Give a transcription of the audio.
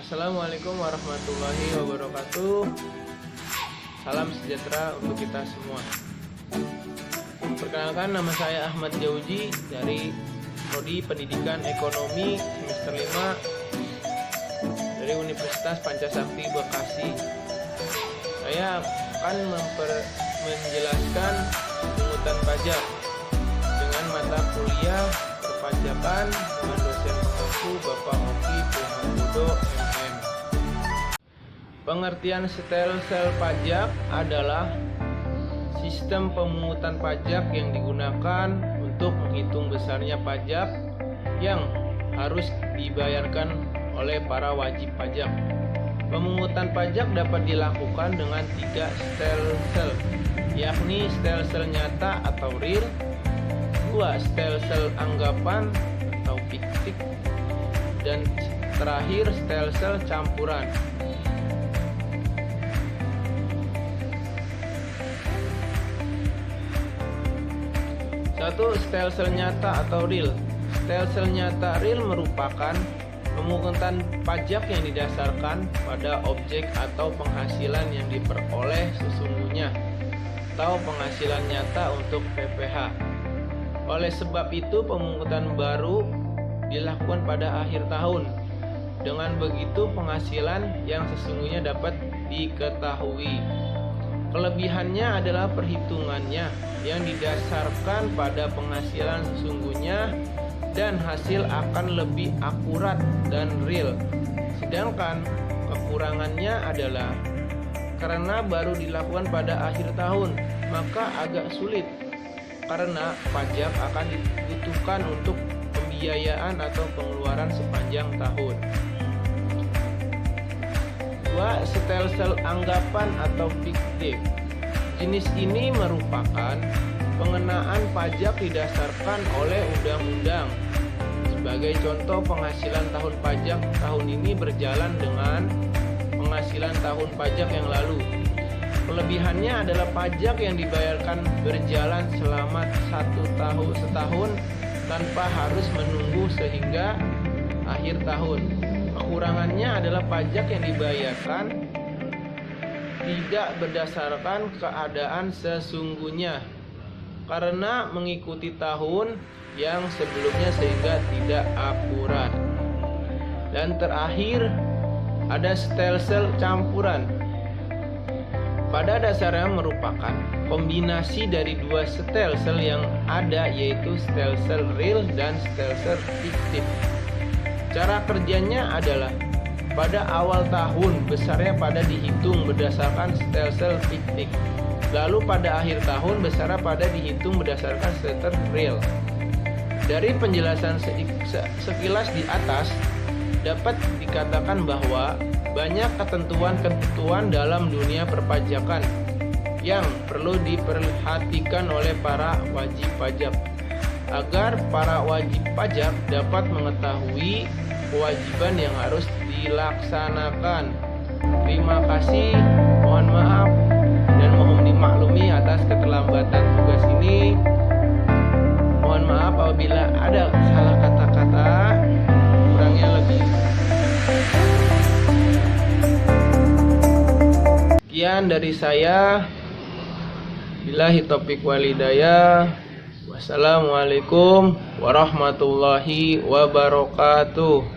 Assalamualaikum warahmatullahi wabarakatuh. Salam sejahtera untuk kita semua. Perkenalkan, nama saya Ahmad Jauji dari Prodi Pendidikan Ekonomi semester 5 dari Universitas Pancasakti Bekasi. Saya akan menjelaskan pungutan pajak dengan mata kuliah perpajakan dengan dosen pengaku Bapak Oki Purnomo MM. Pengertian stelsel pajak adalah sistem pemungutan pajak yang digunakan untuk menghitung besarnya pajak yang harus dibayarkan oleh para wajib pajak. Pemungutan pajak dapat dilakukan dengan 3 stelsel, yakni stelsel nyata atau real, 2 stelsel anggapan atau fiktif, dan terakhir stelsel campuran. Satu, stelsel nyata atau real. Stelsel nyata real merupakan pemungutan pajak yang didasarkan pada objek atau penghasilan yang diperoleh sesungguhnya atau penghasilan nyata untuk PPh. Oleh sebab itu, pemungutan baru dilakukan pada akhir tahun. Dengan begitu, penghasilan yang sesungguhnya dapat diketahui. Kelebihannya adalah perhitungannya yang didasarkan pada penghasilan sesungguhnya dan hasil akan lebih akurat dan real. Sedangkan kekurangannya adalah karena baru dilakukan pada akhir tahun, maka agak sulit karena pajak akan dibutuhkan untuk pembiayaan atau pengeluaran sepanjang tahun. 2. Stelsel anggapan atau fiktif. Jenis ini merupakan pengenaan pajak didasarkan oleh undang-undang. Sebagai contoh, penghasilan tahun pajak tahun ini berjalan dengan penghasilan tahun pajak yang lalu. Kelebihannya adalah pajak yang dibayarkan berjalan selama setahun tanpa harus menunggu sehingga akhir tahun. Kekurangannya adalah pajak yang dibayarkan tidak berdasarkan keadaan sesungguhnya karena mengikuti tahun yang sebelumnya sehingga tidak akurat. Dan terakhir ada stelsel campuran. Pada dasarnya merupakan kombinasi dari 2 stelsel yang ada, yaitu stelsel real dan stelsel fiktif. Cara kerjanya adalah pada awal tahun besarnya pada dihitung berdasarkan stelsel fiktif. Lalu pada akhir tahun besarnya pada dihitung berdasarkan stelsel real. Dari penjelasan sekilas di atas dapat dikatakan bahwa banyak ketentuan-ketentuan dalam dunia perpajakan yang perlu diperhatikan oleh para wajib pajak agar para wajib pajak dapat mengetahui kewajiban yang harus dilaksanakan. Terima kasih, mohon maaf dan mohon dimaklumi atas keterlambatan tugas ini. Mohon maaf apabila ada salah kata-kata, kurangnya lebih. Sekian dari saya. Billahi taufiq wal hidayah. Wassalamualaikum warahmatullahi wabarakatuh.